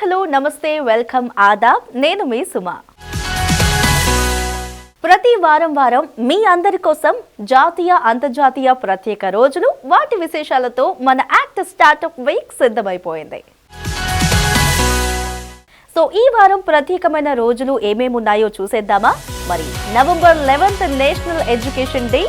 Hello నమస్తే welcome Aadab నేను మీ సుమ. ప్రతి వారం మీ అందరి కోసం జాతీయ అంతర్జాతీయ ప్రత్యేక రోజులు వాటి విశేషాలతో మన యాక్ట్ స్టార్టప్ వీక్ సిద్ధమైపోయింది. సో ఈ వారం ప్రత్యేకమైన రోజులు ఏమేమి ఉన్నాయో చూసేద్దామా? మరి November 11th national education day,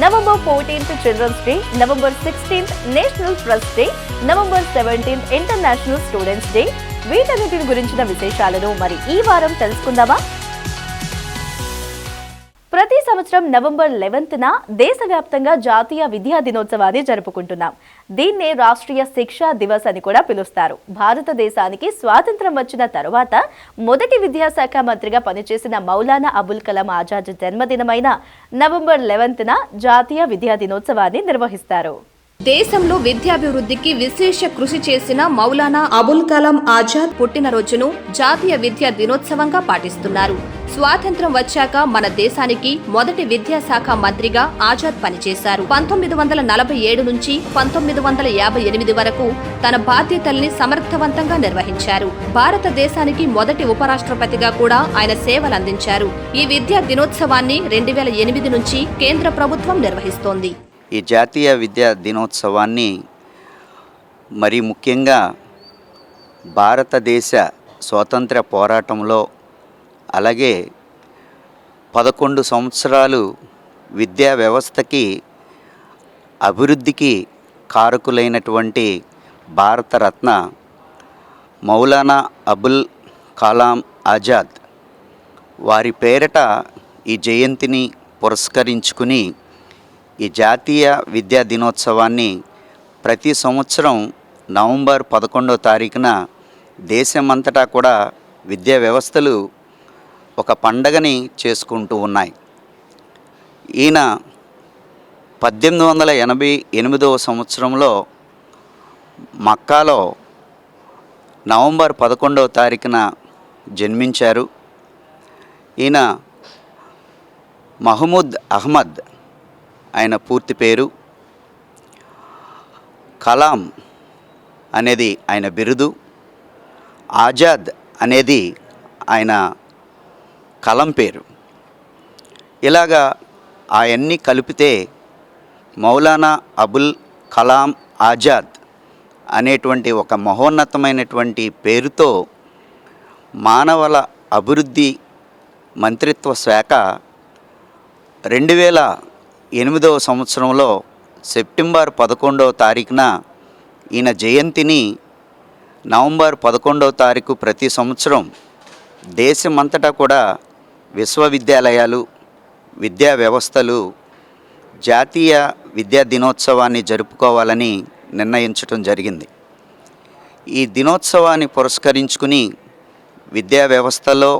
November 14th children's day, November 16th national press day, November 17th international students day. వీటన్నిటి గురించిన విశేషాలను మరి ఈ వారం తెలుసుకుందామా? ప్రతి సంవత్సరం నవంబర్ 11న దేశవ్యాప్తంగా జాతీయ విద్యా దినోత్సవాన్ని జరుపుకుంటున్నాం. దీన్నే రాష్ట్రీయ శిక్షా దివస్ అని కూడా పిలుస్తారు. భారతదేశానికి స్వాతంత్రం వచ్చిన తరువాత మొదటి విద్యాశాఖ మంత్రిగా పనిచేసిన మౌలానా అబుల్ కలాం ఆజాద్ జన్మదినమైన నవంబర్ 11న జాతీయ విద్యా దినోత్సవాన్ని నిర్వహిస్తారు. దేశంలో విద్యాభివృద్ధికి విశేష కృషి చేసిన మౌలానా అబుల్ కలాం ఆజాద్ పుట్టినరోజును జాతీయ విద్యా దినోత్సవంగా పాటిస్తున్నారు. స్వాతంత్ర్యం వచ్చాక మన దేశానికి మొదటి విద్యాశాఖ మంత్రిగా ఆజాద్ పనిచేశారు. 1947 నుంచి 1958 వరకు తన బాధ్యతల్ని సమర్థవంతంగా నిర్వహించారు. భారతదేశానికి మొదటి ఉపరాష్ట్రపతిగా కూడా ఆయన సేవలందించారు. ఈ విద్యా దినోత్సవాన్ని 2008 నుంచి కేంద్ర ప్రభుత్వం నిర్వహిస్తోంది. ఈ జాతీయ విద్యా దినోత్సవాన్ని మరి ముఖ్యంగా భారతదేశ స్వాతంత్ర పోరాటంలో అలాగే 11 సంవత్సరాలు విద్యా వ్యవస్థకి అభివృద్ధికి కారకులైనటువంటి భారతరత్న మౌలానా అబుల్ కలాం ఆజాద్ వారి పేరిట ఈ జయంతిని పురస్కరించుకుని ఈ జాతీయ విద్యా దినోత్సవాన్ని ప్రతి సంవత్సరం నవంబర్ 11వ తారీఖున దేశమంతటా కూడా విద్యా వ్యవస్థలు ఒక పండగని చేసుకుంటూ ఉన్నాయి. ఈయన 1888వ సంవత్సరంలో మక్కాలో నవంబర్ 11వ తారీఖున జన్మించారు. ఈయన మహమూద్ అహ్మద్ ఆయన పూర్తి పేరు. కలాం అనేది ఆయన బిరుదు, ఆజాద్ అనేది ఆయన కలం పేరు. ఇలాగా అవన్నీ కలిపితే మౌలానా అబుల్ కలాం ఆజాద్ అనేటువంటి ఒక మహోన్నతమైనటువంటి పేరుతో మానవుల అభివృద్ధి మంత్రిత్వ శాఖ 2008వ సంవత్సరంలో సెప్టెంబర్ 11వ తారీఖున ఈయన జయంతిని నవంబర్ 11వ తారీఖు ప్రతి సంవత్సరం దేశమంతటా కూడా విశ్వవిద్యాలయాలు, విద్యా వ్యవస్థలు జాతీయ విద్యా దినోత్సవాన్ని జరుపుకోవాలని నిర్ణయించడం జరిగింది. ఈ దినోత్సవాన్ని పురస్కరించుకుని విద్యా వ్యవస్థలో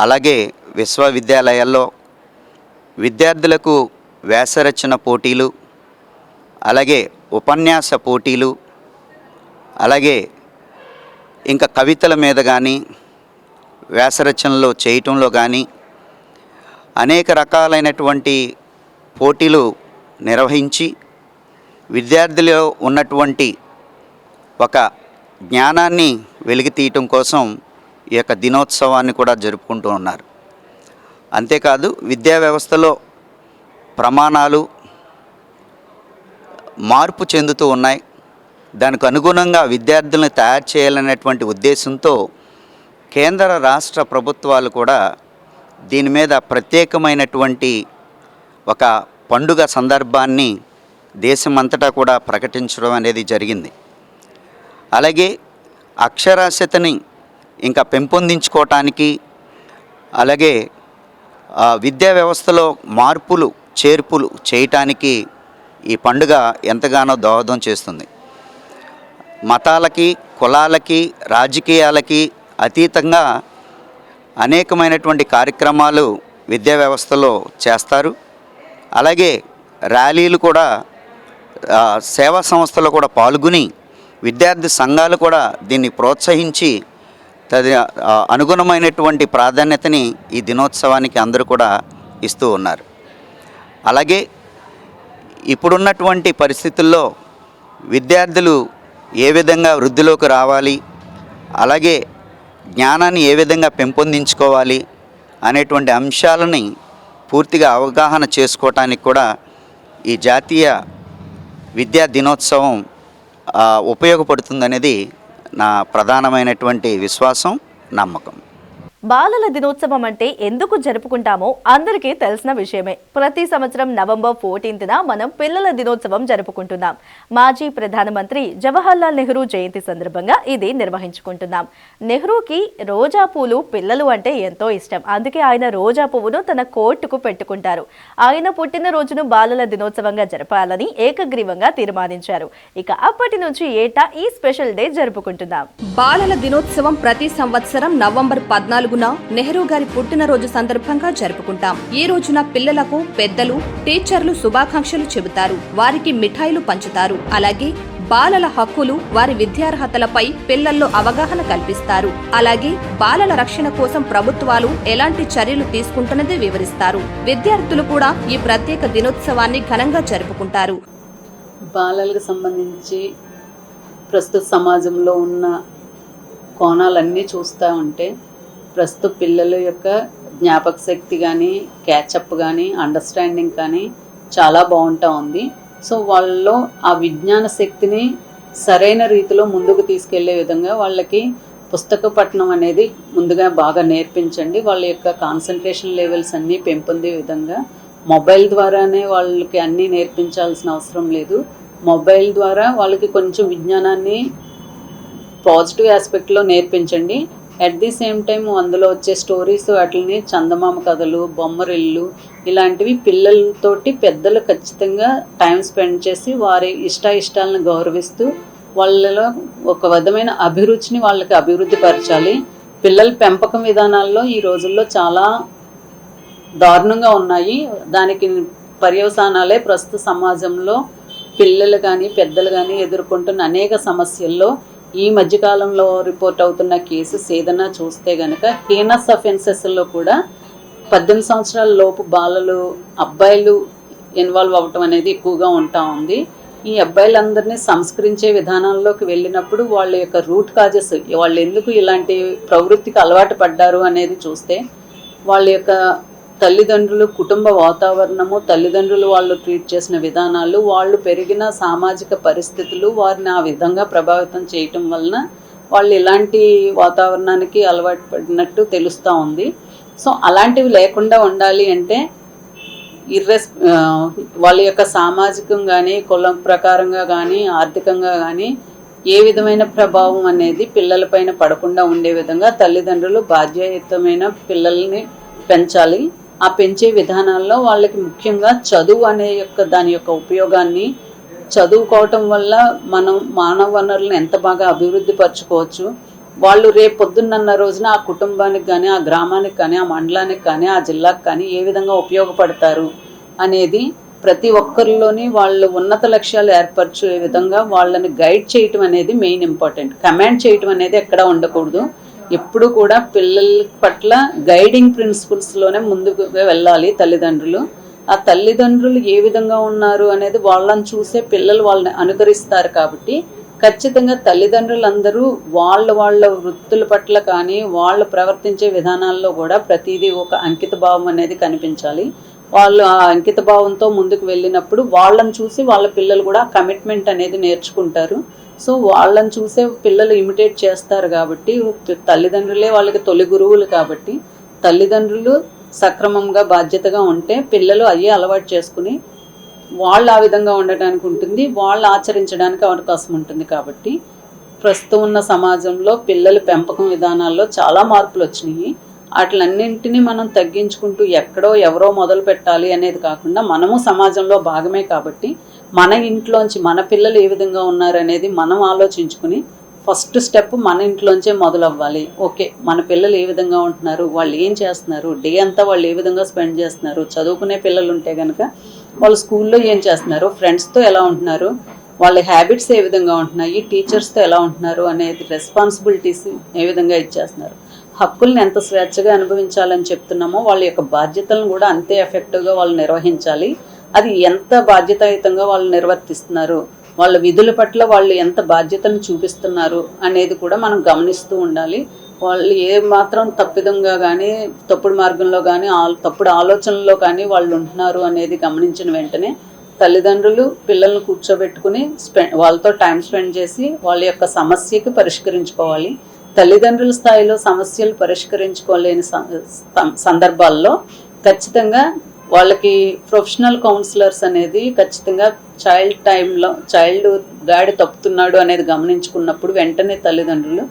అలాగే విశ్వవిద్యాలయాల్లో విద్యార్థులకు వ్యాసరచన పోటీలు, అలాగే ఉపన్యాస పోటీలు, అలాగే ఇంకా కవితల మీద కానీ వ్యాసరచనలో చేయటంలో కానీ అనేక రకాలైనటువంటి పోటీలు నిర్వహించి విద్యార్థులలో ఉన్నటువంటి ఒక జ్ఞానాన్ని వెలికితీయటం కోసం ఈ యొక్క దినోత్సవాన్ని కూడా జరుపుకుంటూ ఉన్నారు. అంతేకాదు విద్యా వ్యవస్థలో ప్రమాణాలు మార్పు చెందుతూ ఉన్నాయి. దానికి అనుగుణంగా విద్యార్థులను తయారు చేయాలనేటువంటి ఉద్దేశంతో కేంద్ర రాష్ట్ర ప్రభుత్వాలు కూడా దీని మీద ప్రత్యేకమైనటువంటి ఒక పండుగ సందర్భాన్ని దేశమంతటా కూడా ప్రకటించడం అనేది జరిగింది. అలాగే అక్షరాస్యతని ఇంకా పెంపొందించుకోవటానికి అలాగే విద్యా వ్యవస్థలో మార్పులు చేర్పులు చేయటానికి ఈ పండుగ ఎంతగానో దోహదం చేస్తుంది. మతాలకి, కులాలకి, రాజకీయాలకి అతీతంగా అనేకమైనటువంటి కార్యక్రమాలు విద్యా వ్యవస్థలో చేస్తారు. అలాగే ర్యాలీలు కూడా, సేవా సంస్థలు కూడా పాల్గొని విద్యార్థి సంఘాలు కూడా దీన్ని ప్రోత్సహించి అనుగుణమైనటువంటి ప్రాధాన్యతని ఈ దినోత్సవానికి అందరూ కూడా ఇస్తూ ఉన్నారు. అలాగే ఇప్పుడున్నటువంటి పరిస్థితుల్లో విద్యార్థులు ఏ విధంగా వృద్ధిలోకి రావాలి, అలాగే జ్ఞానాన్ని ఏ విధంగా పెంపొందించుకోవాలి అనేటువంటి అంశాలని పూర్తిగా అవగాహన చేసుకోవటానికి కూడా ఈ జాతీయ విద్యా దినోత్సవం ఉపయోగపడుతుందనేది నా ప్రధానమైనటువంటి విశ్వాసం, నమ్మకం. బాలల దినోత్సవం అంటే ఎందుకు జరుపుకుంటామో అందరికీ తెలిసిన విషయమే. ప్రతి సంవత్సరం నవంబర్ 14న మనం పిల్లల దినోత్సవం జరుపుకుంటున్నాం. మాజీ ప్రధానమంత్రి జవహర్లాల్ నెహ్రూ జయంతి సందర్భంగా ఇది నిర్వహించుకుంటున్నాం. నెహ్రూకి రోజా పూలు పిల్లలు అంటే ఎంతో ఇష్టం. అందుకే ఆయన రోజా పువ్వును తన కోటుకు పెట్టుకుంటారు. ఆయన పుట్టినరోజును బాలల దినోత్సవంగా జరపాలని ఏకగ్రీవంగా తీర్మానించారు. ఇక అప్పటి నుంచి ఏటా ఈ స్పెషల్ డే జరుపుకుంటున్నాం. బాలల దినోత్సవం ప్రతి సంవత్సరం నవంబర్ 14న నెహ్రూ గారి పుట్టినరోజు సందర్భంగా జరుపుకుంటాం. ఈ రోజున పిల్లలకు పెద్దలు, టీచర్లు శుభాకాంక్షలు చెబుతారు. వారికి మిఠాయిలు పంచుతారు. అలాగే బాలల హక్కులు, వారి విద్యార్హతలపై పిల్లల్లో అవగాహన కల్పిస్తారు. అలాగే బాలల రక్షణ కోసం ప్రభుత్వాలు ఎలాంటి చర్యలు తీసుకుంటున్నది వివరిస్తారు. విద్యార్థులు కూడా ఈ ప్రత్యేక దినోత్సవాన్ని ఘనంగా జరుపుకుంటారు. బాలలకు సంబంధించి ప్రస్తుత సమాజంలో ఉన్న కోణాలన్నీ చూస్తూ ఉంటే ప్రస్తుత పిల్లల యొక్క జ్ఞాపక శక్తి కానీ, క్యాచప్ కానీ, అండర్స్టాండింగ్ కానీ చాలా బాగుంటూ ఉంది. సో వాళ్ళలో ఆ విజ్ఞాన శక్తిని సరైన రీతిలో ముందుకు తీసుకెళ్లే విధంగా వాళ్ళకి పుస్తక పఠనం అనేది ముందుగా బాగా నేర్పించండి. వాళ్ళ యొక్క కాన్సన్ట్రేషన్ లెవెల్స్ అన్నీ పెంపొందే విధంగా మొబైల్ ద్వారానే వాళ్ళకి అన్నీ నేర్పించాల్సిన అవసరం లేదు. మొబైల్ ద్వారా వాళ్ళకి కొంచెం విజ్ఞానాన్ని పాజిటివ్ ఆస్పెక్ట్లో నేర్పించండి. అట్ ది సేమ్ టైం అందులో వచ్చే స్టోరీస్, వాటిని చందమామ కథలు, బొమ్మరిల్లు ఇలాంటివి పిల్లలతోటి పెద్దలు ఖచ్చితంగా టైం స్పెండ్ చేసి వారి ఇష్టాలను గౌరవిస్తూ వాళ్ళలో ఒక విధమైన అభిరుచిని వాళ్ళకి అభివృద్ధి పరచాలి. పిల్లల పెంపకం విధానాల్లో ఈ రోజుల్లో చాలా దారుణంగా ఉన్నాయి. దానికి పర్యవసానాలే ప్రస్తుత సమాజంలో పిల్లలు కానీ పెద్దలు కానీ ఎదుర్కొంటున్న అనేక సమస్యల్లో ఈ మధ్యకాలంలో రిపోర్ట్ అవుతున్న కేసెస్ ఏదైనా చూస్తే కనుక హీనస్ అఫెన్సెస్లో కూడా 18 సంవత్సరాల లోపు బాలలు, అబ్బాయిలు ఇన్వాల్వ్ అవ్వటం అనేది ఎక్కువగా ఉంటా ఉంది. ఈ అబ్బాయిలందరినీ సంస్కరించే విధానాల్లోకి వెళ్ళినప్పుడు వాళ్ళ యొక్క రూట్ కాజెస్, వాళ్ళు ఎందుకు ఇలాంటి ప్రవృత్తికి అలవాటు పడ్డారు అనేది చూస్తే వాళ్ళ యొక్క తల్లిదండ్రులు, కుటుంబ వాతావరణము, తల్లిదండ్రులు వాళ్ళు ట్రీట్ చేసిన విధానాలు, వాళ్ళు పెరిగిన సామాజిక పరిస్థితులు వారిని ఆ విధంగా ప్రభావితం చేయటం వలన వాళ్ళు ఇలాంటి వాతావరణానికి అలవాటు పడినట్టు తెలుస్తూ ఉంది. సో అలాంటివి లేకుండా ఉండాలి అంటే వాళ్ళ యొక్క సామాజికం కానీ, కులం ప్రకారంగా కానీ, ఆర్థికంగా కానీ ఏ విధమైన ప్రభావం అనేది పిల్లలపైన పడకుండా ఉండే విధంగా తల్లిదండ్రులు బాధ్యతమైన పిల్లల్ని పెంచాలి. ఆ పెంచే విధానాల్లో వాళ్ళకి ముఖ్యంగా చదువు అనే దాని యొక్క ఉపయోగాన్ని, చదువుకోవటం వల్ల మనం మానవ వనరులను ఎంత బాగా అభివృద్ధి పరచుకోవచ్చు, వాళ్ళు రేపు పొద్దున్న రోజున ఆ కుటుంబానికి కానీ, ఆ గ్రామానికి కానీ, ఆ మండలానికి కానీ, ఆ జిల్లాకు కానీ ఏ విధంగా ఉపయోగపడతారు అనేది ప్రతి ఒక్కరిలోని వాళ్ళు ఉన్నత లక్ష్యాలు ఏర్పరచే విధంగా వాళ్ళని గైడ్ చేయటం అనేది మెయిన్ ఇంపార్టెంట్. కమాండ్ చేయటం అనేది ఎక్కడా ఉండకూడదు. ఎప్పుడు కూడా పిల్లల పట్ల గైడింగ్ ప్రిన్సిపల్స్లోనే ముందుకు వెళ్ళాలి తల్లిదండ్రులు. ఆ తల్లిదండ్రులు ఏ విధంగా ఉన్నారు అనేది వాళ్ళని చూసే పిల్లలు వాళ్ళని అనుకరిస్తారు. కాబట్టి ఖచ్చితంగా తల్లిదండ్రులందరూ వాళ్ళ వృత్తుల పట్ల కానీ, వాళ్ళు ప్రవర్తించే విధానాల్లో కూడా ప్రతిదీ ఒక అంకిత భావం అనేది కనిపించాలి. వాళ్ళు ఆ అంకిత భావంతో ముందుకు వెళ్ళినప్పుడు వాళ్ళని చూసి వాళ్ళ పిల్లలు కూడా కమిట్మెంట్ అనేది నేర్చుకుంటారు. సో వాళ్ళని చూసే పిల్లలు ఇమిటేట్ చేస్తారు. కాబట్టి తల్లిదండ్రులే వాళ్ళకి తొలి గురువులు. కాబట్టి తల్లిదండ్రులు సక్రమంగా బాధ్యతగా ఉంటే పిల్లలు అయ్యే అలవాటు చేసుకుని వాళ్ళు ఆ విధంగా ఉండటానికి ఉంటుంది, వాళ్ళు ఆచరించడానికి అవకాశం ఉంటుంది. కాబట్టి ప్రస్తుతం ఉన్న సమాజంలో పిల్లల పెంపకం విధానాల్లో చాలా మార్పులు వచ్చినాయి. వాటిలన్నింటినీ మనం తగ్గించుకుంటూ ఎక్కడో ఎవరో మొదలు పెట్టాలి అనేది కాకుండా మనము సమాజంలో భాగమే. కాబట్టి మన ఇంట్లోంచి మన పిల్లలు ఏ విధంగా ఉన్నారు అనేది మనం ఆలోచించుకుని ఫస్ట్ స్టెప్ మన ఇంట్లోంచే మొదలవ్వాలి. ఓకే, మన పిల్లలు ఏ విధంగా ఉంటున్నారు, వాళ్ళు ఏం చేస్తున్నారు, డే అంతా వాళ్ళు ఏ విధంగా స్పెండ్ చేస్తున్నారు, చదువుకునే పిల్లలు ఉంటే కనుక వాళ్ళు స్కూల్లో ఏం చేస్తున్నారు, ఫ్రెండ్స్తో ఎలా ఉంటున్నారు, వాళ్ళ హ్యాబిట్స్ ఏ విధంగా ఉంటున్నాయి, టీచర్స్తో ఎలా ఉంటున్నారు అనేది రెస్పాన్సిబిలిటీస్ ఏ విధంగా ఇచ్చేస్తున్నారు, హక్కుల్ని ఎంత స్వేచ్ఛగా అనుభవించాలని చెప్తున్నామో వాళ్ళ యొక్క బాధ్యతలను కూడా అంతే ఎఫెక్టివ్గా వాళ్ళు నిర్వహించాలి. అది ఎంత బాధ్యతాయుతంగా వాళ్ళు నిర్వర్తిస్తున్నారు, వాళ్ళ విధుల పట్ల వాళ్ళు ఎంత బాధ్యతను చూపిస్తున్నారు అనేది కూడా మనం గమనిస్తూ ఉండాలి. వాళ్ళు ఏ మాత్రం తప్పిదంగా కానీ తప్పుడు మార్గంలో కానీ తప్పుడు ఆలోచనల్లో కానీ వాళ్ళు ఉంటున్నారు అనేది గమనించిన వెంటనే తల్లిదండ్రులు పిల్లల్ని కూర్చోబెట్టుకుని వాళ్ళతో టైం స్పెండ్ చేసి వాళ్ళ యొక్క సమస్యకి పరిష్కరించుకోవాలి. తల్లిదండ్రుల స్థాయిలో సమస్యలు పరిష్కరించుకోలేని సందర్భాల్లో ఖచ్చితంగా వాళ్ళకి ప్రొఫెషనల్ కౌన్సిలర్స్ అనేది ఖచ్చితంగా చైల్డ్ గాడి తప్పుతున్నాడు అనేది గమనించుకున్నప్పుడు వెంటనే తల్లిదండ్రులు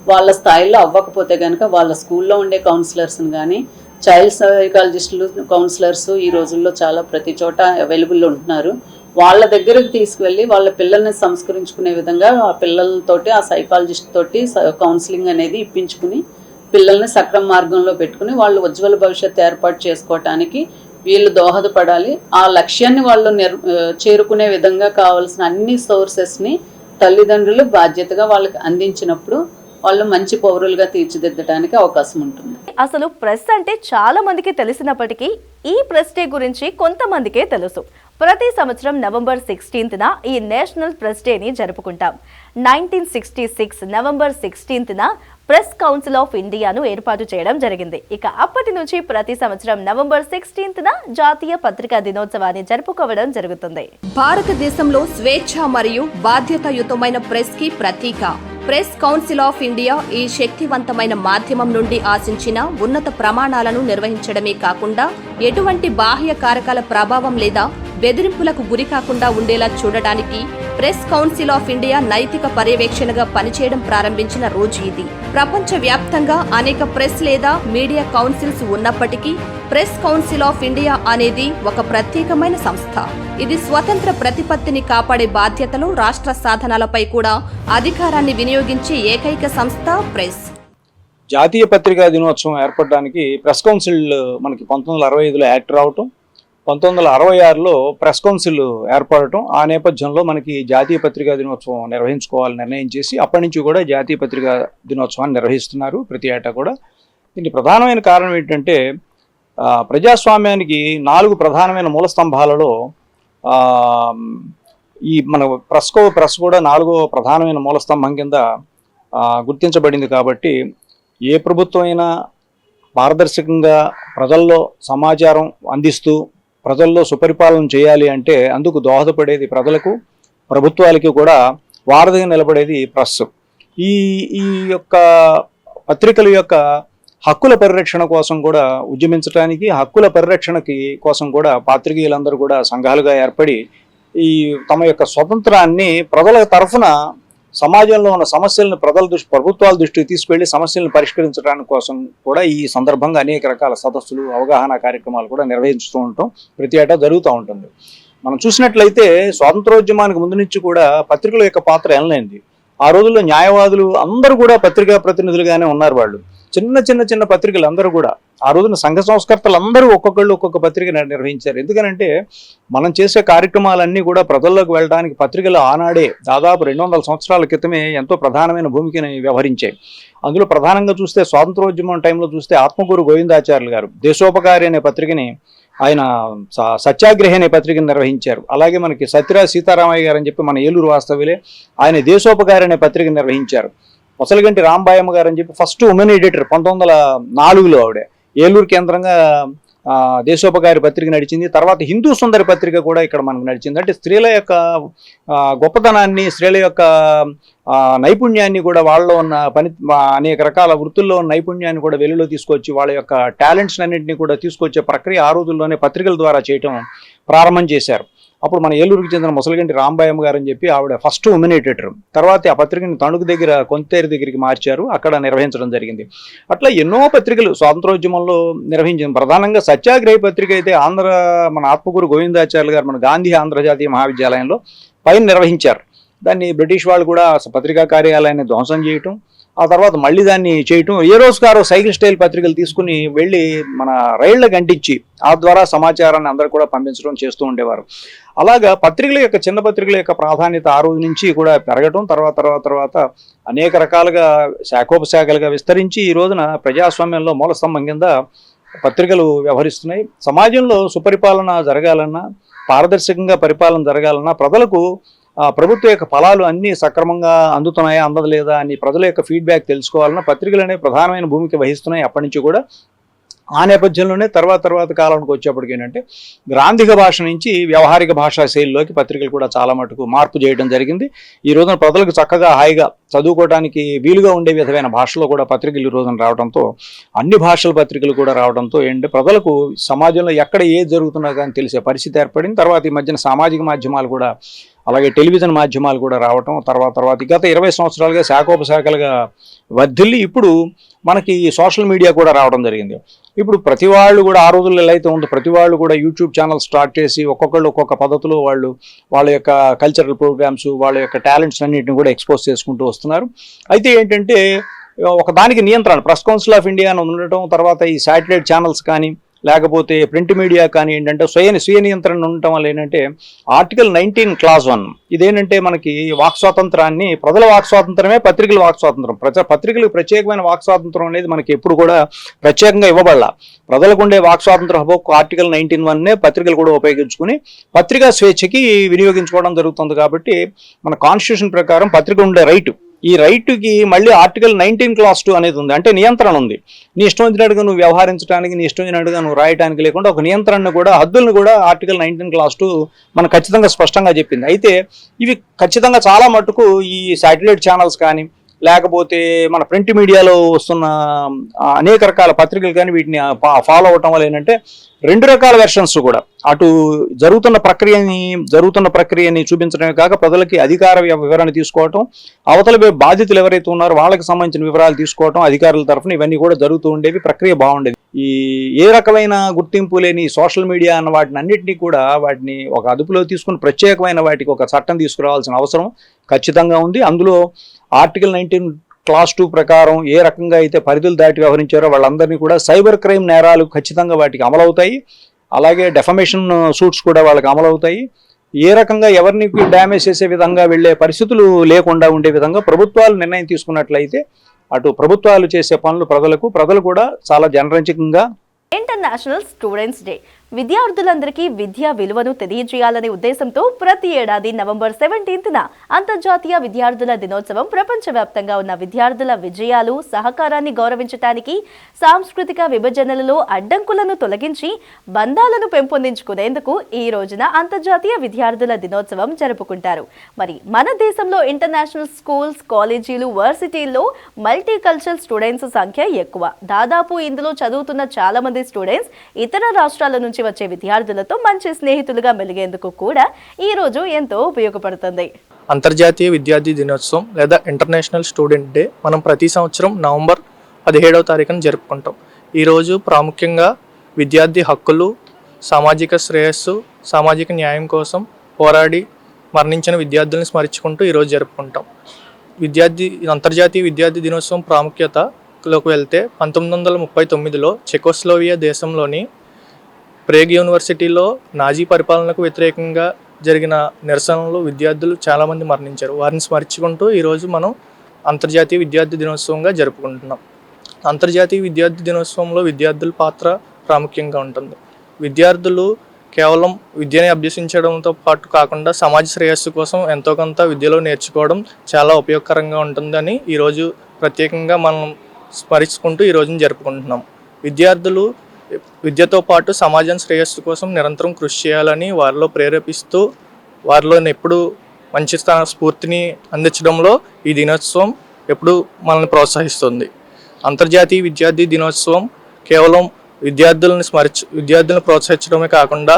వాళ్ళ స్థాయిలో అవ్వకపోతే కనుక వాళ్ళ స్కూల్లో ఉండే కౌన్సిలర్స్ని కానీ చైల్డ్ సైకాలజిస్టులు కౌన్సిలర్స్ ఈ రోజుల్లో చాలా ప్రతి చోట అవైలబుల్ ఉంటున్నారు. వాళ్ళ దగ్గరకు తీసుకువెళ్ళి వాళ్ళ పిల్లల్ని సంస్కరించుకునే విధంగా ఆ పిల్లలతోటి ఆ సైకాలజిస్ట్ తోటి కౌన్సిలింగ్ అనేది ఇప్పించుకుని పిల్లల్ని సక్రమ మార్గంలో పెట్టుకుని వాళ్ళు ఉజ్వల భవిష్యత్తు ఏర్పాటు చేసుకోవటానికి వీళ్ళు దోహదపడాలి. ఆ లక్ష్యాన్ని వాళ్ళు చేరుకునే విధంగా కావాల్సిన అన్ని సోర్సెస్ని తల్లిదండ్రులు బాధ్యతగా వాళ్ళకి అందించినప్పుడు వాళ్ళు మంచి పౌరులుగా తీర్చిదిద్దడానికి అవకాశం ఉంటుంది. అసలు ప్రెస్ అంటే చాలా మందికి తెలిసినప్పటికీ ఈ ప్రెస్ డే గురించి కొంతమందికే తెలుసు. ప్రతి సంవత్సరం నవంబర్ 16న ఈ నేషనల్ ప్రెస్ డేని జరుపుకుంటాం. 1966 నవంబర్ 16న ప్రెస్ కౌన్సిల్ ఆఫ్ ఇండియాను ఏర్పాటు చేయడం జరిగింది. ఇక అప్పటి నుంచి ప్రతి సంవత్సరం నవంబర్ 16న జాతీయ పత్రికా దినోత్సవాన్ని జరుపుకోవడం జరుగుతుంది. భారతదేశంలో స్వేచ్ఛ మరియు బాధ్యతాయుతమైన ప్రెస్ కి ప్రతీక ప్రెస్ కౌన్సిల్ ఆఫ్ ఇండియా ఈ శక్తివంతమైన మాధ్యమం నుండి ఆశించిన ఉన్నత ప్రమాణాలను నిర్వహించడమే కాకుండా ఎటువంటి బాహ్య కారకాల ప్రభావం లేదా బెదిరింపులకు గురి కాకుండా ఉండేలా చూడడానికి ప్రెస్ కౌన్సిల్ ఆఫ్ ఇండియా నైతిక పర్యవేక్షణగా పనిచేయడం ప్రారంభించిన రోజు ఇది. ప్రపంచ వ్యాప్తంగా అనేక ప్రెస్ లేదా మీడియా కౌన్సిల్స్ ఉన్నప్పటికీ ప్రెస్ కౌన్సిల్ ఆఫ్ ఇండియా అనేది ఒక ప్రత్యేకమైన సంస్థ. ఇది స్వతంత్ర ప్రతిపత్తిని కాపాడే బాధ్యతలో రాష్ట్ర సాధనాలపై కూడా అధికారాన్ని వినియోగించే ఏకైక సంస్థ ప్రెస్. జాతీయ పత్రికా దినోత్సవం ఏర్పడడానికి ప్రెస్ కౌన్సిల్ మనకి 1965లో యాక్ట్ రావటం, 1966లో ప్రెస్ కౌన్సిల్ ఏర్పడటం, ఆ నేపథ్యంలో మనకి జాతీయ పత్రికా దినోత్సవం నిర్వహించుకోవాలని నిర్ణయం చేసి అప్పటి నుంచి కూడా జాతీయ పత్రికా దినోత్సవాన్ని నిర్వహిస్తున్నారు ప్రతి ఏటా కూడా. దీనికి ప్రధానమైన కారణం ఏంటంటే ప్రజాస్వామ్యానికి 4 ప్రధానమైన మూల స్తంభాలలో ఈ మన ప్రెస్ కూడా 4వ ప్రధానమైన మూల స్తంభం కింద గుర్తించబడింది. కాబట్టి ఏ ప్రభుత్వం అయినా పారదర్శకంగా ప్రజల్లో సమాచారం అందిస్తూ ప్రజల్లో సుపరిపాలన చేయాలి అంటే అందుకు దోహదపడేది ప్రజలకు, ప్రభుత్వాలకి కూడా వారధిగా నిలబడేది ప్రెస్. ఈ యొక్క పత్రికల యొక్క హక్కుల పరిరక్షణ కోసం కూడా ఉద్యమించడానికి, హక్కుల పరిరక్షణకి కోసం కూడా పాత్రికేయులందరూ కూడా సంఘాలుగా ఏర్పడి ఈ తమ యొక్క స్వతంత్రాన్ని ప్రజల తరఫున సమాజంలో ఉన్న సమస్యలను ప్రభుత్వాల దృష్టికి తీసుకెళ్లి సమస్యలను పరిష్కరించడానికి కోసం కూడా ఈ సందర్భంగా అనేక రకాల సదస్సులు, అవగాహన కార్యక్రమాలు కూడా నిర్వహిస్తూ ఉంటాం. ప్రతి ఏటా జరుగుతూ ఉంటుంది. మనం చూసినట్లయితే స్వాతంత్రోద్యమానికి ముందు నుంచి కూడా పత్రికల యొక్క పాత్ర ఎనలేనిది. ఆ రోజుల్లో న్యాయవాదులు అందరూ కూడా పత్రికా ప్రతినిధులుగానే ఉన్నారు. వాళ్ళు చిన్న పత్రికలు అందరూ కూడా ఆ రోజున సంఘ సంస్కర్తలు అందరూ ఒక్కొక్కళ్ళు ఒక్కొక్క పత్రిక నిర్వహించారు. ఎందుకనంటే మనం చేసే కార్యక్రమాలన్నీ కూడా ప్రజల్లోకి వెళ్ళడానికి పత్రికలు ఆనాడే దాదాపు 200 సంవత్సరాల క్రితమే ఎంతో ప్రధానమైన భూమికని వ్యవహరించాయి. అందులో ప్రధానంగా చూస్తే స్వాతంత్రోద్యమం టైంలో చూస్తే ఆత్మకూరు గోవిందాచార్యులు గారు దేశోపకారి అనే పత్రికని, ఆయన సత్యాగ్రహి అనే పత్రికను నిర్వహించారు. అలాగే మనకి సత్యరాజ్ సీతారామయ్య గారు అని చెప్పి మన ఏలూరు వాస్తవ్యులే, ఆయన దేశోపకారి అనే పత్రికను నిర్వహించారు. ముసలిగంటి రాంబాయమ్మ గారు అని చెప్పి ఫస్ట్ ఉమెన్ ఎడిటర్ 1904లో ఆవిడ ఏలూరు కేంద్రంగా దేశోపకారి పత్రిక నడిచింది. తర్వాత హిందూ సుందరి పత్రిక కూడా ఇక్కడ మనకు నడిచింది. అంటే స్త్రీల యొక్క గొప్పతనాన్ని, స్త్రీల యొక్క నైపుణ్యాన్ని కూడా వాళ్ళలో ఉన్న అనేక రకాల వృత్తుల్లో ఉన్న నైపుణ్యాన్ని కూడా వెలుగులో తీసుకొచ్చి వాళ్ళ యొక్క టాలెంట్స్ అన్నింటినీ కూడా తీసుకొచ్చే ప్రక్రియ ఆ రోజుల్లోనే పత్రికల ద్వారా చేయటం ప్రారంభం చేశారు. అప్పుడు మన ఏలూరుకి చెందిన ముసలిగంటి రాంబాయమ్మ గారు అని చెప్పి ఆవిడ ఫస్ట్ ఉమెన్ ఎడిటర్. తర్వాత ఆ పత్రికని తణుకు దగ్గర కొంతేరు దగ్గరికి మార్చారు, అక్కడ నిర్వహించడం జరిగింది. అట్లా ఎన్నో పత్రికలు స్వాతంత్రోద్యమంలో నిర్వహించింది. ప్రధానంగా సత్యాగ్రహి పత్రిక అయితే మన ఆత్మకూరు గోవిందాచార్యులు గారు మన గాంధీ ఆంధ్రజాతీయ మహావిద్యాలయంలో పైన నిర్వహించారు. దాన్ని బ్రిటిష్ వాళ్ళు కూడా పత్రికా కార్యాలయాన్ని ధ్వంసం చేయటం, ఆ తర్వాత మళ్ళీ దాన్ని చేయటం, ఏ రోజుకారో సైకిల్ స్టైల్ పత్రికలు తీసుకుని వెళ్ళి మన రైళ్లకు అంటించి ఆ ద్వారా సమాచారాన్ని అందరూ కూడా పంపించడం చేస్తూ ఉండేవారు. అలాగా పత్రికల యొక్క చిన్న పత్రికల యొక్క ప్రాధాన్యత ఆ రోజు నుంచి కూడా పెరగటం, తర్వాత అనేక రకాలుగా శాఖోపశాఖలుగా విస్తరించి ఈ రోజున ప్రజాస్వామ్యంలో మూలస్తంభం కింద పత్రికలు వ్యవహరిస్తున్నాయి. సమాజంలో సుపరిపాలన జరగాలన్నా, పారదర్శకంగా పరిపాలన జరగాలన్నా, ప్రజలకు ప్రభుత్వ యొక్క ఫలాలు అన్నీ సక్రమంగా అందుతున్నాయా అందలేదా అని ప్రజల యొక్క ఫీడ్బ్యాక్ తెలుసుకోవాలన్నా పత్రికలు అనేవి ప్రధానమైన భూమిక వహిస్తున్నాయి అప్పటి నుంచి కూడా. ఆ నేపథ్యంలోనే తర్వాత కాలానికి వచ్చేప్పటికి ఏంటంటే గ్రాంధిక భాష నుంచి వ్యవహారిక భాషా శైలిలోకి పత్రికలు కూడా చాలా మటుకు మార్పు చేయడం జరిగింది. ఈ రోజున ప్రజలకు చక్కగా హాయిగా చదువుకోవడానికి వీలుగా ఉండే విధమైన భాషలో కూడా పత్రికలు ఈ రోజున రావడంతో, అన్ని భాషల పత్రికలు కూడా రావడంతో ఏంటంటే ప్రజలకు సమాజంలో ఎక్కడ ఏది జరుగుతున్నా కానీ తెలిసే పరిస్థితి ఏర్పడింది. తర్వాత ఈ మధ్యన సామాజిక మాధ్యమాలు కూడా, అలాగే టెలివిజన్ మాధ్యమాలు కూడా రావటం, తర్వాత గత 20 సంవత్సరాలుగా శాఖోపశాఖలుగా వర్ధిల్లి ఇప్పుడు మనకి సోషల్ మీడియా కూడా రావడం జరిగింది. ఇప్పుడు ప్రతి వాళ్ళు కూడా ఆ రోజుల్లో ఎలా అయితే ఉందో ప్రతి వాళ్ళు కూడా యూట్యూబ్ ఛానల్ స్టార్ట్ చేసి ఒక్కొక్కళ్ళు ఒక్కొక్క పద్ధతిలో వాళ్ళ యొక్క కల్చరల్ ప్రోగ్రామ్స్, వాళ్ళ యొక్క టాలెంట్స్ అన్నింటిని కూడా ఎక్స్పోజ్ చేసుకుంటూ వస్తున్నారు. అయితే ఏంటంటే ఒక దానికి నియంత్రణ ప్రెస్ కౌన్సిల్ ఆఫ్ ఇండియా అని ఉండటం, తర్వాత ఈ శాటిలైట్ ఛానల్స్ కానీ లేకపోతే ప్రింట్ మీడియా కానీ ఏంటంటే స్వీయ నియంత్రణ ఉండటం వల్ల ఏంటంటే ఆర్టికల్ 19 క్లాజ్ 1 ఇదేంటంటే మనకి వాక్ స్వాతంత్రాన్ని, ప్రజల వాక్ స్వాతంత్రమే పత్రికల వాక్ స్వాతంత్రం. పత్రికలకు ప్రత్యేకమైన వాక్ స్వాతంత్రం అనేది మనకి ఎప్పుడు కూడా ప్రత్యేకంగా ఇవ్వబడాల. ప్రజలకు ఉండే వాక్ స్వాతంత్ర హక్కు ఆర్టికల్ 19(1)నే పత్రికలు కూడా ఉపయోగించుకుని పత్రికా స్వేచ్ఛకి వినియోగించుకోవడం జరుగుతుంది. కాబట్టి మన కాన్స్టిట్యూషన్ ప్రకారం పత్రిక ఉండే రైట్, ఈ రైట్కి మళ్ళీ ఆర్టికల్ 19 క్లాస్ 2 అనేది ఉంది. అంటే నియంత్రణ ఉంది. నీ ఇష్టం వచ్చినట్టుగా నువ్వు వ్యవహరించడానికి, నీ ఇష్టం వచ్చినట్టుగా నువ్వు రాయడానికి లేకుండా ఒక నియంత్రణను కూడా, హద్దులను కూడా ఆర్టికల్ 19 క్లాస్ 2 మనకు ఖచ్చితంగా స్పష్టంగా చెప్పింది. అయితే ఇవి ఖచ్చితంగా చాలా మట్టుకు ఈ శాటిలైట్ ఛానల్స్ కానీ లేకపోతే మన ప్రింట్ మీడియాలో వస్తున్న అనేక రకాల పత్రికలు కానీ వీటిని ఫాలో అవటం వల్ల ఏంటంటే 2 రకాల వెర్షన్స్ కూడా అటు జరుగుతున్న ప్రక్రియని చూపించడమే కాక ప్రజలకి అధికార వివరణ తీసుకోవటం, అవతల బాధితులు ఎవరైతే ఉన్నారో వాళ్ళకి సంబంధించిన వివరాలు తీసుకోవటం అధికారుల తరఫున ఇవన్నీ కూడా జరుగుతూ ఉండేవి. ప్రక్రియ బాగుండేది. ఈ ఏ రకమైన గుర్తింపు లేని సోషల్ మీడియా అన్న వాటిని అన్నింటినీ కూడా వాటిని ఒక అదుపులో తీసుకుని ప్రత్యేకమైన వాటికి ఒక చట్టం తీసుకురావాల్సిన అవసరం ఖచ్చితంగా ఉంది. అందులో ఆర్టికల్ 19 క్లాస్ 2 ప్రకారం ఏ రకంగా అయితే పరిధులు దాటి వ్యవహరించారో వాళ్ళందరినీ కూడా సైబర్ క్రైమ్ నేరాలు ఖచ్చితంగా వాటికి అమలవుతాయి. అలాగే డెఫమేషన్ సూట్స్ కూడా వాళ్ళకి అమలవుతాయి. ఏ రకంగా ఎవరిని డ్యామేజ్ చేసే విధంగా వెళ్ళే పరిస్థితులు లేకుండా ఉండే విధంగా ప్రభుత్వాలు నిర్ణయం తీసుకున్నట్లయితే అటు ప్రభుత్వాలు చేసే పనులు ప్రజలు కూడా చాలా జనరంజకంగా. ఇంటర్నేషనల్ స్టూడెంట్స్ డే విద్యార్థులందరికీ విద్యా విలువను తెలియజేయాలనే ఉద్దేశంతో ప్రతి ఏడాది నవంబర్ 17న అంతర్జాతీయ విద్యార్థుల దినోత్సవం ప్రపంచవ్యాప్తంగా ఉన్న విద్యార్థుల విజయాలు, సహకారాన్ని గౌరవించడానికి, సాంస్కృతిక విభజనలలో అడ్డంకులను తొలగించి బంధాలను పెంపొందించుకునేందుకు ఈ రోజున అంతర్జాతీయ విద్యార్థుల దినోత్సవం జరుపుకుంటారు. మరి మన దేశంలో ఇంటర్నేషనల్ స్కూల్స్, కాలేజీలు, వర్సిటీల్లో మల్టీ కల్చరల్ స్టూడెంట్స్ సంఖ్య ఎక్కువ. దాదాపు ఇందులో చదువుతున్న చాలా మంది స్టూడెంట్స్ ఇతర రాష్ట్రాల నుంచి వచ్చే విద్యార్థులతో మంచి స్నేహితులుగా మెలిగేందుకు కూడా ఈ రోజు ఎంతో ఉపయోగపడుతుంది. అంతర్జాతీయ విద్యార్థి దినోత్సవం లేదా ఇంటర్నేషనల్ స్టూడెంట్ డే మనం ప్రతి సంవత్సరం నవంబర్ 17వ తారీఖున జరుపుకుంటాం. ఈరోజు ప్రాముఖ్యంగా విద్యార్థి హక్కులు, సామాజిక శ్రేయస్సు, సామాజిక న్యాయం కోసం పోరాడి మరణించిన విద్యార్థులను స్మరించుకుంటూ ఈరోజు జరుపుకుంటాం. అంతర్జాతీయ విద్యార్థి దినోత్సవం ప్రాముఖ్యతలోకి వెళ్తే 1939లో చెకోస్లోవియా దేశంలోని ప్రేగ్ యూనివర్సిటీలో నాజీ పరిపాలనకు వ్యతిరేకంగా జరిగిన నిరసనలు విద్యార్థులు చాలామంది మరణించారు. వారిని స్మరించుకుంటూ ఈరోజు మనం అంతర్జాతీయ విద్యార్థి దినోత్సవంగా జరుపుకుంటున్నాం. అంతర్జాతీయ విద్యార్థి దినోత్సవంలో విద్యార్థుల పాత్ర ప్రాముఖ్యంగా ఉంటుంది. విద్యార్థులు కేవలం విద్యని అభ్యసించడంతో పాటు కాకుండా సమాజ శ్రేయస్సు కోసం ఎంతో కొంత విద్యలో నేర్చుకోవడం చాలా ఉపయోగకరంగా ఉంటుందని ఈరోజు ప్రత్యేకంగా మనం స్మరించుకుంటూ ఈ రోజును జరుపుకుంటున్నాం. విద్యార్థులు విద్యతో పాటు సమాజం శ్రేయస్సు కోసం నిరంతరం కృషి చేయాలని వారిలో ప్రేరేపిస్తూ వారిలో ఎప్పుడు మంచి స్ఫూర్తిని అందించడంలో ఈ దినోత్సవం ఎప్పుడు మనల్ని ప్రోత్సహిస్తుంది. అంతర్జాతీయ విద్యార్థి దినోత్సవం కేవలం విద్యార్థులను ప్రోత్సహించడమే కాకుండా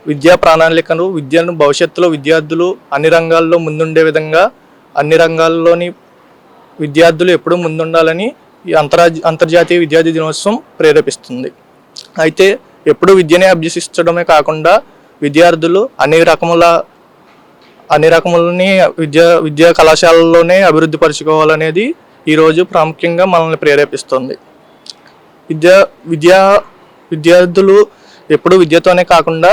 విద్యా ప్రణాళికను, విద్యను భవిష్యత్తులో విద్యార్థులు అన్ని రంగాల్లో ముందుండే విధంగా అన్ని రంగాల్లోని విద్యార్థులు ఎప్పుడూ ముందుండాలని ఈ అంతర్జాతీయ విద్యార్థి దినోత్సవం ప్రేరేపిస్తుంది. అయితే ఎప్పుడు విద్యనే అభ్యసించడమే కాకుండా విద్యార్థులు అన్ని రకములని విద్యా కళాశాలల్లోనే అభివృద్ధి పరచుకోవాలనేది ఈరోజు ప్రాముఖ్యంగా మనల్ని ప్రేరేపిస్తుంది. విద్యార్థులు ఎప్పుడు విద్యతోనే కాకుండా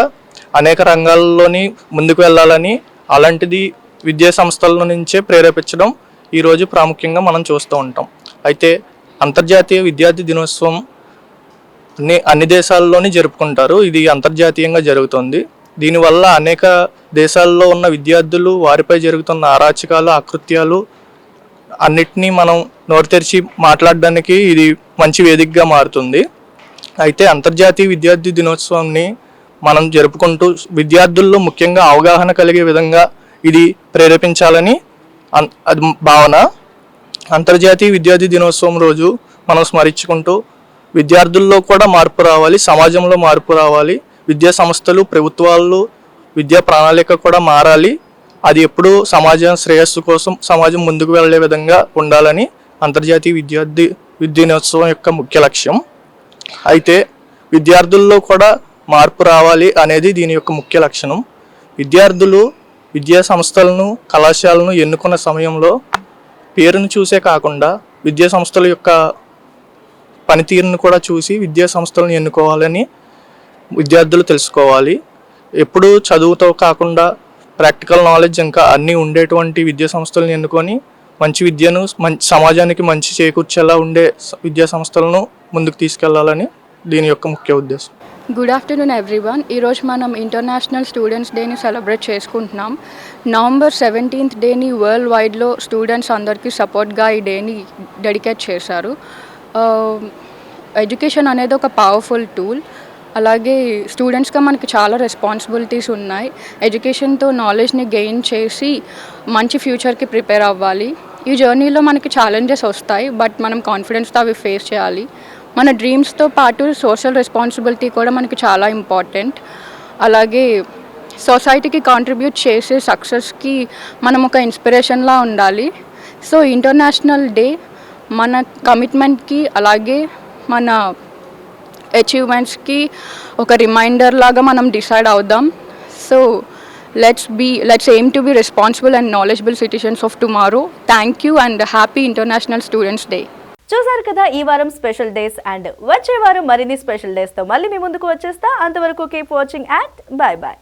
అనేక రంగాల్లోని ముందుకు వెళ్ళాలని అలాంటిది విద్యా సంస్థల నుంచే ప్రేరేపించడం ఈరోజు ప్రాముఖ్యంగా మనం చూస్తూ ఉంటాం. అయితే అంతర్జాతీయ విద్యార్థి దినోత్సవం అన్ని దేశాల్లోని జరుపుకుంటారు. ఇది అంతర్జాతీయంగా జరుగుతుంది. దీనివల్ల అనేక దేశాల్లో ఉన్న విద్యార్థులు వారిపై జరుగుతున్న అరాచకాలు అకృత్యాలు అన్నిటినీ మనం నోరు తెరిచి మాట్లాడడానికి ఇది మంచి వేదికగా మారుతుంది. అయితే అంతర్జాతీయ విద్యార్థి దినోత్సవాన్ని మనం జరుపుకుంటూ విద్యార్థుల్లో ముఖ్యంగా అవగాహన కలిగే విధంగా ఇది ప్రేరేపించాలని అది భావన. అంతర్జాతీయ విద్యార్థి దినోత్సవం రోజు మనం స్మరించుకుంటూ విద్యార్థుల్లో కూడా మార్పు రావాలి, సమాజంలో మార్పు రావాలి, విద్యా సంస్థలు ప్రభుత్వాలు విద్యా ప్రణాళిక కూడా మారాలి. అది ఎప్పుడూ సమాజం శ్రేయస్సు కోసం సమాజం ముందుకు వెళ్ళే విధంగా ఉండాలని అంతర్జాతీయ విద్యార్థి దినోత్సవం యొక్క ముఖ్య లక్ష్యం. అయితే విద్యార్థుల్లో కూడా మార్పు రావాలి అనేది దీని యొక్క ముఖ్య లక్షణం. విద్యార్థులు విద్యా సంస్థలను కళాశాలను ఎన్నుకున్న సమయంలో పేరును చూసే కాకుండా విద్యా సంస్థల యొక్క పనితీరును కూడా చూసి విద్యా సంస్థలను ఎన్నుకోవాలని విద్యార్థులు తెలుసుకోవాలి. ఎప్పుడూ చదువుతో కాకుండా ప్రాక్టికల్ నాలెడ్జ్ ఇంకా అన్నీ ఉండేటువంటి విద్యా సంస్థలను ఎన్నుకొని మంచి విద్యను సమాజానికి మంచి చేకూర్చేలా ఉండే విద్యా సంస్థలను ముందుకు తీసుకెళ్లాలని దీని యొక్క ముఖ్య ఉద్దేశం. Good afternoon everyone. ఈరోజు మనం ఇంటర్నేషనల్ స్టూడెంట్స్ డేని సెలబ్రేట్ చేసుకుంటున్నాం. నవంబర్ 17th డేని వరల్డ్ వైడ్లో స్టూడెంట్స్ అందరికీ సపోర్ట్గా ఈ డేని డెడికేట్ చేశారు. ఎడ్యుకేషన్ అనేది ఒక పవర్ఫుల్ టూల్. అలాగే స్టూడెంట్స్గా మనకి చాలా రెస్పాన్సిబిలిటీస్ ఉన్నాయి. ఎడ్యుకేషన్తో నాలెడ్జ్ని గెయిన్ చేసి మంచి ఫ్యూచర్కి ప్రిపేర్ అవ్వాలి. ఈ జర్నీలో మనకి ఛాలెంజెస్ వస్తాయి, బట్ మనం కాన్ఫిడెన్స్తో అవి ఫేస్ చేయాలి. మన డ్రీమ్స్తో పాటు సోషల్ రెస్పాన్సిబిలిటీ కూడా మనకి చాలా ఇంపార్టెంట్. అలాగే సొసైటీకి కాంట్రిబ్యూట్ చేసే సక్సెస్కి మనం ఒక ఇన్స్పిరేషన్లా ఉండాలి. సో ఇంటర్నేషనల్ డే మన కమిట్మెంట్కి అలాగే మన అచీవ్మెంట్స్కి ఒక రిమైండర్ లాగా మనం డిసైడ్ అవుదాం. So let's aim to be responsible and knowledgeable citizens of tomorrow. Thank you and happy International Students Day. చూసారు కదా ఈ వారం స్పెషల్ డేస్, అండ్ వచ్చే వారం మరిన్ని స్పెషల్ డేస్ తో మళ్ళీ మీ ముందుకు వచ్చేస్తా. అంతవరకు keep watching and by by.